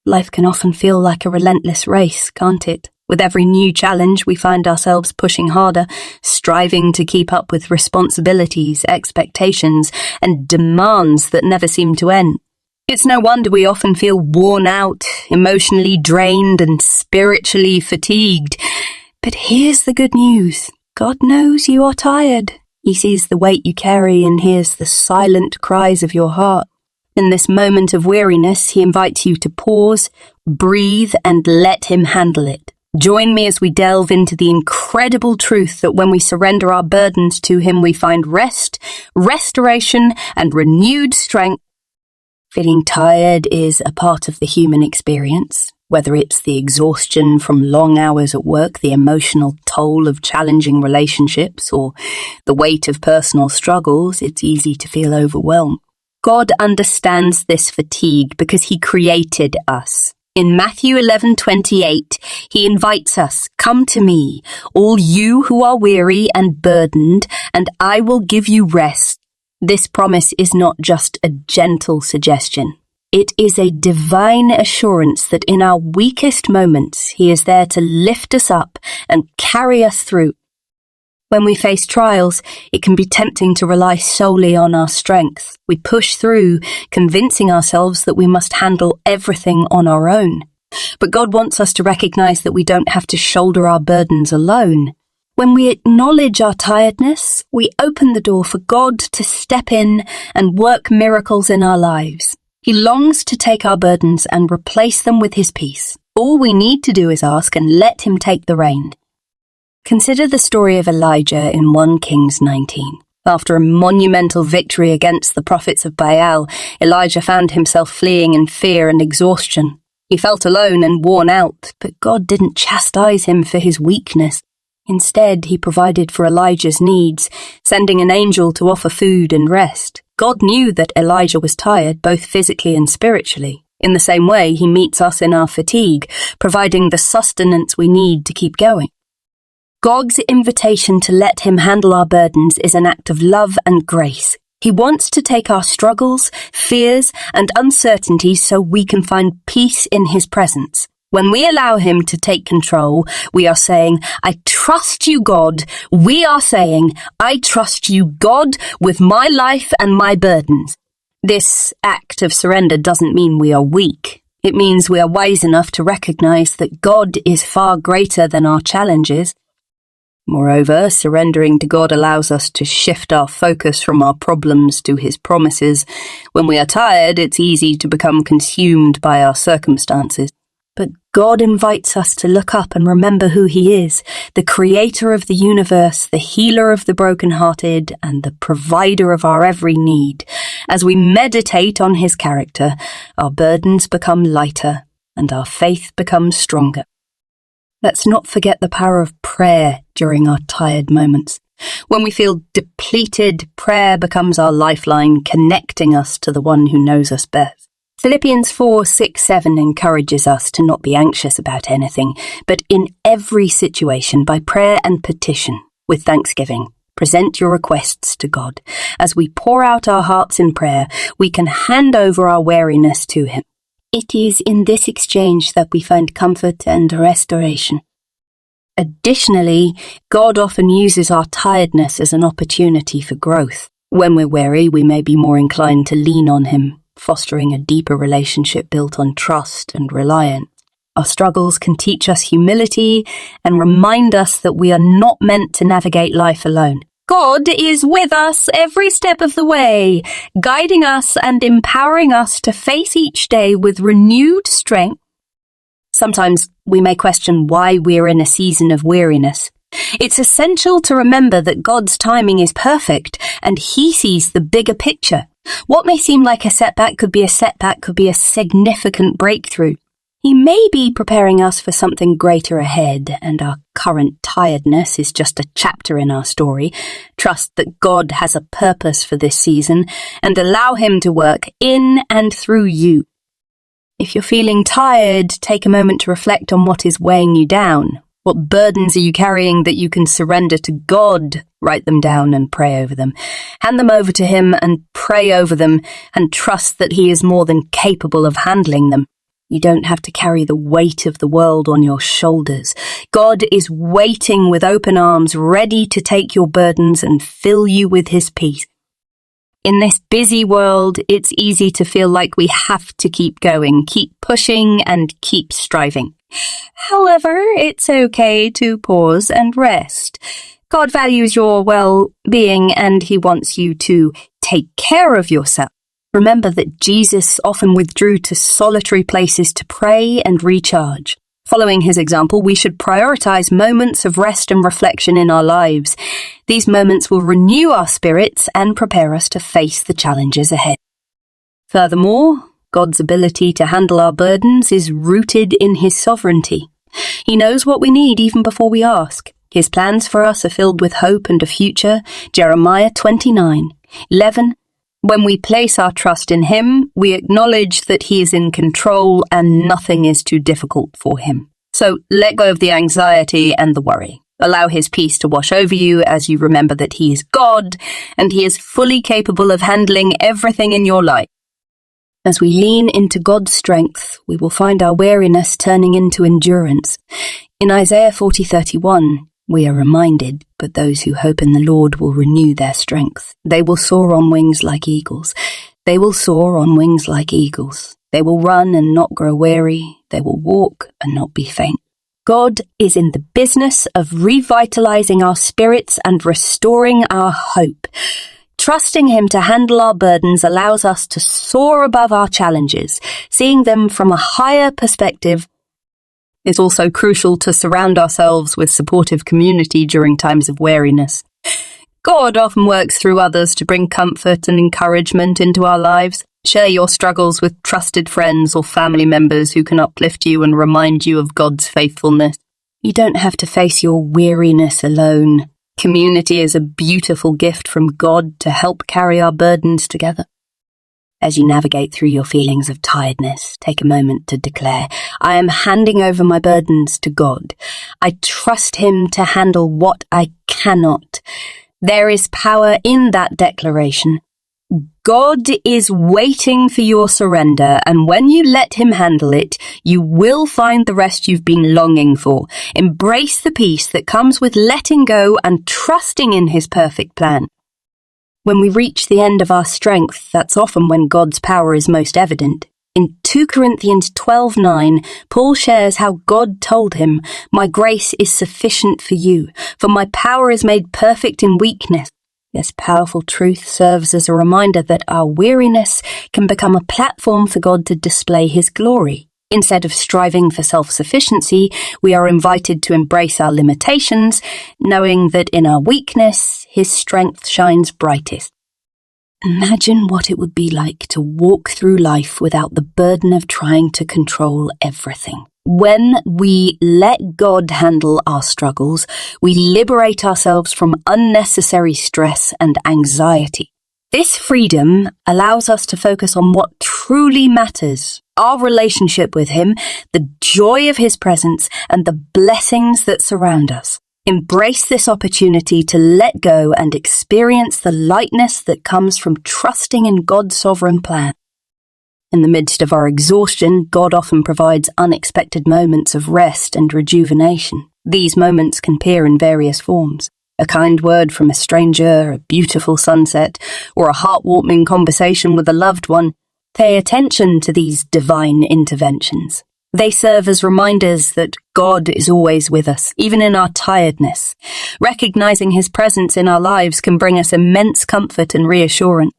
Life can often feel like a relentless race, can't it? With every new challenge, we find ourselves pushing harder, striving to keep up with responsibilities, expectations, and demands that never seem to end. It's no wonder we often feel worn out, emotionally drained, and spiritually fatigued. But here's the good news. God knows you are tired. He sees the weight you carry and hears the silent cries of your heart. In this moment of weariness, he invites you to pause, breathe, and let him handle it. Join me as we delve into the incredible truth that when we surrender our burdens to him, we find rest, restoration, and renewed strength. Feeling tired is a part of the human experience. Whether it's the exhaustion from long hours at work, the emotional toll of challenging relationships, or the weight of personal struggles, it's easy to feel overwhelmed. God understands this fatigue because he created us. In Matthew 11:28, he invites us, "Come to me, all you who are weary and burdened, and I will give you rest." This promise is not just a gentle suggestion. It is a divine assurance that in our weakest moments, he is there to lift us up and carry us through. When we face trials, it can be tempting to rely solely on our strength. We push through, convincing ourselves that we must handle everything on our own. But God wants us to recognize that we don't have to shoulder our burdens alone. When we acknowledge our tiredness, we open the door for God to step in and work miracles in our lives. He longs to take our burdens and replace them with his peace. All we need to do is ask and let him take the reins. Consider the story of Elijah in 1 Kings 19. After a monumental victory against the prophets of Baal, Elijah found himself fleeing in fear and exhaustion. He felt alone and worn out, but God didn't chastise him for his weakness. Instead, he provided for Elijah's needs, sending an angel to offer food and rest. God knew that Elijah was tired, both physically and spiritually. In the same way, he meets us in our fatigue, providing the sustenance we need to keep going. God's invitation to let him handle our burdens is an act of love and grace. He wants to take our struggles, fears, and uncertainties so we can find peace in his presence. When we allow him to take control, we are saying, "I trust you, God." We are saying, "I trust you, God, with my life and my burdens." This act of surrender doesn't mean we are weak. It means we are wise enough to recognize that God is far greater than our challenges. Moreover, surrendering to God allows us to shift our focus from our problems to his promises. When we are tired, it's easy to become consumed by our circumstances. But God invites us to look up and remember who he is, the creator of the universe, the healer of the brokenhearted, and the provider of our every need. As we meditate on his character, our burdens become lighter and our faith becomes stronger. Let's not forget the power of prayer during our tired moments. When we feel depleted, prayer becomes our lifeline, connecting us to the one who knows us best. Philippians 4:6-7 encourages us to not be anxious about anything, but in every situation, by prayer and petition, with thanksgiving, present your requests to God. As we pour out our hearts in prayer, we can hand over our weariness to him. It is in this exchange that we find comfort and restoration. Additionally, God often uses our tiredness as an opportunity for growth. When we're weary, we may be more inclined to lean on him, fostering a deeper relationship built on trust and reliance. Our struggles can teach us humility and remind us that we are not meant to navigate life alone. God is with us every step of the way, guiding us and empowering us to face each day with renewed strength. Sometimes we may question why we're in a season of weariness. It's essential to remember that God's timing is perfect and he sees the bigger picture. What may seem like a setback could be a significant breakthrough. He may be preparing us for something greater ahead, and our current tiredness is just a chapter in our story. Trust that God has a purpose for this season and allow him to work in and through you. If you're feeling tired, take a moment to reflect on what is weighing you down. What burdens are you carrying that you can surrender to God? Write them down and pray over them. Hand them over to him and pray over them and trust that he is more than capable of handling them. You don't have to carry the weight of the world on your shoulders. God is waiting with open arms, ready to take your burdens and fill you with his peace. In this busy world, it's easy to feel like we have to keep going, keep pushing, and keep striving. However, it's okay to pause and rest. God values your well-being, and he wants you to take care of yourself. Remember that Jesus often withdrew to solitary places to pray and recharge. Following his example, we should prioritize moments of rest and reflection in our lives. These moments will renew our spirits and prepare us to face the challenges ahead. Furthermore, God's ability to handle our burdens is rooted in his sovereignty. He knows what we need even before we ask. His plans for us are filled with hope and a future. Jeremiah 29:11. When we place our trust in him, we acknowledge that he is in control and nothing is too difficult for him. So let go of the anxiety and the worry. Allow his peace to wash over you as you remember that he is God and he is fully capable of handling everything in your life. As we lean into God's strength, we will find our weariness turning into endurance. In Isaiah 40:31, we are reminded, but those who hope in the Lord will renew their strength. They will soar on wings like eagles. They will soar on wings like eagles. They will run and not grow weary. They will walk and not be faint. God is in the business of revitalizing our spirits and restoring our hope. Trusting him to handle our burdens allows us to soar above our challenges, seeing them from a higher perspective. It's also crucial to surround ourselves with supportive community during times of weariness. God often works through others to bring comfort and encouragement into our lives. Share your struggles with trusted friends or family members who can uplift you and remind you of God's faithfulness. You don't have to face your weariness alone. Community is a beautiful gift from God to help carry our burdens together. As you navigate through your feelings of tiredness, take a moment to declare, I am handing over my burdens to God. I trust him to handle what I cannot. There is power in that declaration. God is waiting for your surrender, and when you let him handle it, you will find the rest you've been longing for. Embrace the peace that comes with letting go and trusting in his perfect plan. When we reach the end of our strength, that's often when God's power is most evident. In 2 Corinthians 12:9, Paul shares how God told him, My grace is sufficient for you, for my power is made perfect in weakness. This powerful truth serves as a reminder that our weariness can become a platform for God to display his glory. Instead of striving for self-sufficiency, we are invited to embrace our limitations, knowing that in our weakness, his strength shines brightest. Imagine what it would be like to walk through life without the burden of trying to control everything. When we let God handle our struggles, we liberate ourselves from unnecessary stress and anxiety. This freedom allows us to focus on what truly matters, our relationship with him, the joy of his presence, and the blessings that surround us. Embrace this opportunity to let go and experience the lightness that comes from trusting in God's sovereign plan. In the midst of our exhaustion, God often provides unexpected moments of rest and rejuvenation. These moments can appear in various forms. A kind word from a stranger, a beautiful sunset, or a heartwarming conversation with a loved one. Pay attention to these divine interventions. They serve as reminders that God is always with us, even in our tiredness. Recognizing his presence in our lives can bring us immense comfort and reassurance.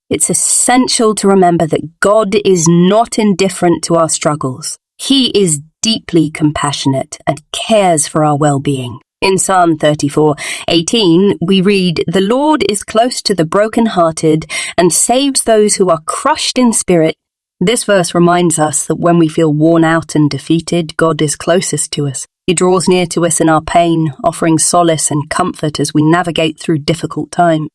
It's essential to remember that God is not indifferent to our struggles. He is deeply compassionate and cares for our well-being. In Psalm 34:18, we read, The Lord is close to the brokenhearted and saves those who are crushed in spirit. This verse reminds us that when we feel worn out and defeated, God is closest to us. He draws near to us in our pain, offering solace and comfort as we navigate through difficult times.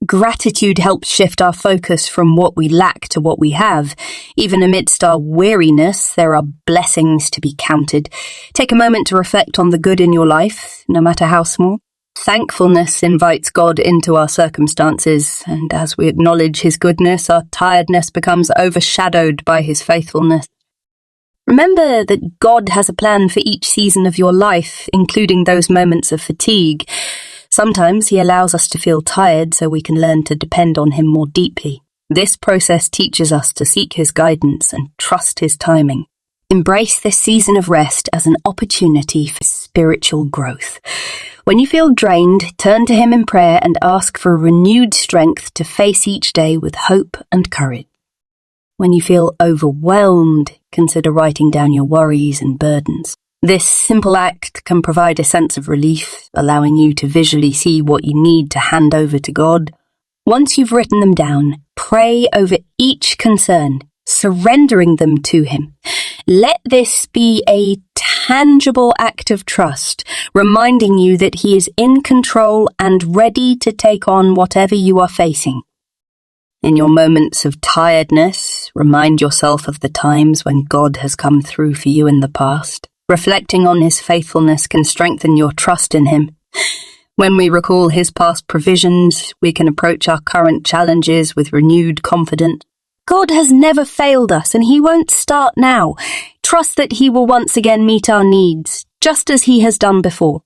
Gratitude helps shift our focus from what we lack to what we have. Even amidst our weariness, there are blessings to be counted. Take a moment to reflect on the good in your life, no matter how small. Thankfulness invites God into our circumstances, and as we acknowledge his goodness, our tiredness becomes overshadowed by his faithfulness. Remember that God has a plan for each season of your life, including those moments of fatigue. Sometimes He allows us to feel tired so we can learn to depend on Him more deeply. This process teaches us to seek His guidance and trust His timing. Embrace this season of rest as an opportunity for spiritual growth. When you feel drained, turn to Him in prayer and ask for renewed strength to face each day with hope and courage. When you feel overwhelmed, consider writing down your worries and burdens. This simple act can provide a sense of relief, allowing you to visually see what you need to hand over to God. Once you've written them down, pray over each concern, surrendering them to Him. Let this be a tangible act of trust, reminding you that He is in control and ready to take on whatever you are facing. In your moments of tiredness, remind yourself of the times when God has come through for you in the past. Reflecting on His faithfulness can strengthen your trust in Him. When we recall His past provisions, we can approach our current challenges with renewed confidence. God has never failed us, and He won't start now. Trust that He will once again meet our needs, just as He has done before.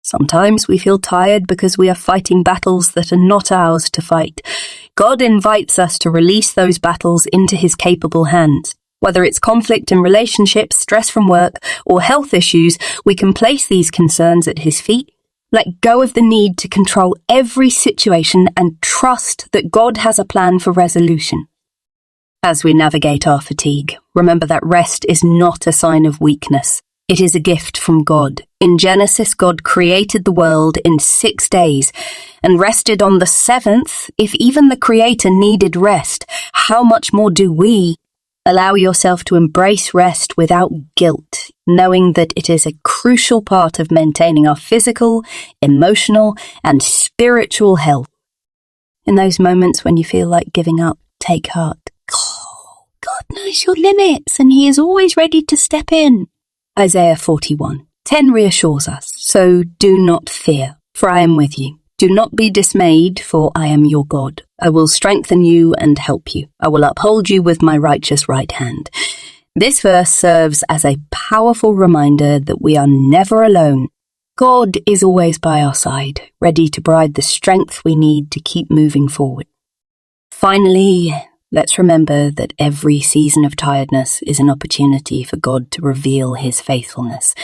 Sometimes we feel tired because we are fighting battles that are not ours to fight. God invites us to release those battles into His capable hands. Whether it's conflict in relationships, stress from work, or health issues, we can place these concerns at His feet. Let go of the need to control every situation and trust that God has a plan for resolution. As we navigate our fatigue, remember that rest is not a sign of weakness. It is a gift from God. In Genesis, God created the world in 6 days and rested on the seventh. If even the Creator needed rest, how much more do we? Allow yourself to embrace rest without guilt, knowing that it is a crucial part of maintaining our physical, emotional, and spiritual health. In those moments when you feel like giving up, take heart. God knows your limits, and He is always ready to step in. Isaiah 41:10 reassures us, "So do not fear, for I am with you. Do not be dismayed, for I am your God. I will strengthen you and help you. I will uphold you with my righteous right hand." This verse serves as a powerful reminder that we are never alone. God is always by our side, ready to provide the strength we need to keep moving forward. Finally, let's remember that every season of tiredness is an opportunity for God to reveal His faithfulness.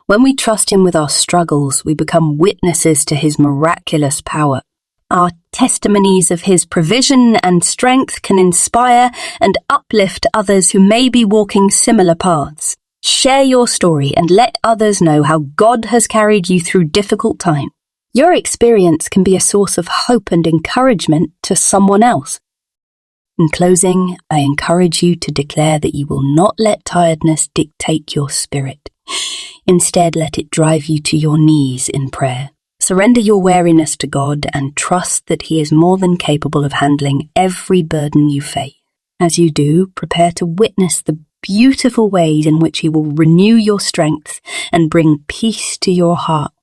When we trust Him with our struggles, we become witnesses to His miraculous power. Our testimonies of His provision and strength can inspire and uplift others who may be walking similar paths. Share your story and let others know how God has carried you through difficult times. Your experience can be a source of hope and encouragement to someone else. In closing, I encourage you to declare that you will not let tiredness dictate your spirit. Instead, let it drive you to your knees in prayer. Surrender your weariness to God and trust that He is more than capable of handling every burden you face. As you do, prepare to witness the beautiful ways in which He will renew your strength and bring peace to your heart.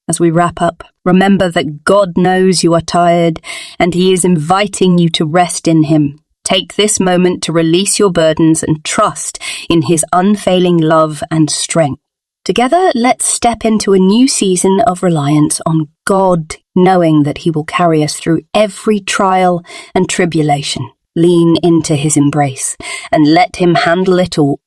As we wrap up, remember that God knows you are tired and He is inviting you to rest in Him. Take this moment to release your burdens and trust in His unfailing love and strength. Together, let's step into a new season of reliance on God, knowing that He will carry us through every trial and tribulation. Lean into His embrace and let Him handle it all.